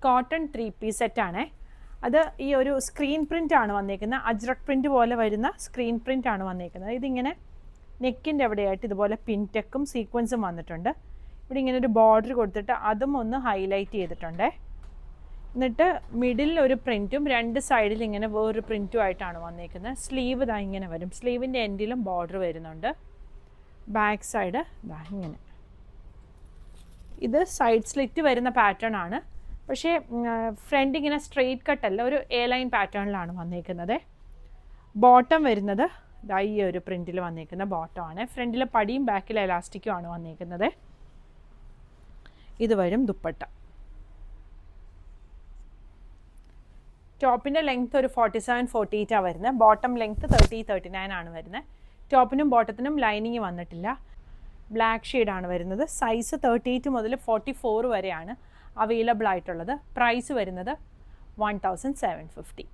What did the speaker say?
Cotton 3-piece സെറ്റാണേ. അത് ഈ ഒരു സ്ക്രീൻ പ്രിൻ്റ് ആണ് വന്നേക്കുന്നത്. അജ്രക് പ്രിൻ്റ് പോലെ വരുന്ന സ്ക്രീൻ പ്രിൻ്റ് ആണ് വന്നേക്കുന്നത്. ഇതിങ്ങനെ നെക്കിൻ്റെ എവിടെയായിട്ട് ഇതുപോലെ പിൻടെക്കും സീക്വൻസും വന്നിട്ടുണ്ട്. ഇവിടെ ഇങ്ങനെ ഒരു ബോർഡർ കൊടുത്തിട്ട് അതും ഒന്ന് ഹൈലൈറ്റ് ചെയ്തിട്ടുണ്ട്. എന്നിട്ട് മിഡിൽ ഒരു പ്രിൻറ്റും 2 സൈഡിൽ ഇങ്ങനെ വേറൊരു പ്രിൻറ്റും ആയിട്ടാണ് വന്നേക്കുന്നത്. സ്ലീവ് ഇതാ ഇങ്ങനെ വരും. സ്ലീവിൻ്റെ എൻഡിലും ബോർഡർ വരുന്നുണ്ട്. ബാക്ക് സൈഡ് ഇതാ ഇങ്ങനെ. ഇത് സൈഡ് സ്ലിറ്റ് വരുന്ന പാറ്റേൺ ആണ്. പക്ഷേ ഫ്രണ്ട് ഇങ്ങനെ സ്ട്രെയിറ്റ് കട്ടല്ല, ഒരു എ ലൈൻ പാറ്റേണിലാണ് വന്നേക്കുന്നത്. ബോട്ടം വരുന്നത് ഇതാ ഈ ഒരു പ്രിൻറ്റിൽ വന്നേക്കുന്ന ബോട്ടമാണ്. ഫ്രണ്ടിലെ പടിയും ബാക്കിലെ എലാസ്റ്റിക്കും ആണ് വന്നേക്കുന്നത്. ഇത് വരും ദുപ്പട്ട. ടോപ്പിൻ്റെ ലെങ്ത്ത് ഒരു 47-48 ആണ് വരുന്നത്. ബോട്ടം ലെങ്ത്ത് 30-39 ആണ് വരുന്നത്. ടോപ്പിനും ബോട്ടത്തിനും ലൈനിങ് വന്നിട്ടില്ല. ബ്ലാക്ക് ഷെയ്ഡാണ് വരുന്നത്. സൈസ് 38 മുതൽ 44 വരെയാണ് അവൈലബിൾ ആയിട്ടുള്ളത്. പ്രൈസ് വരുന്നത് 1750.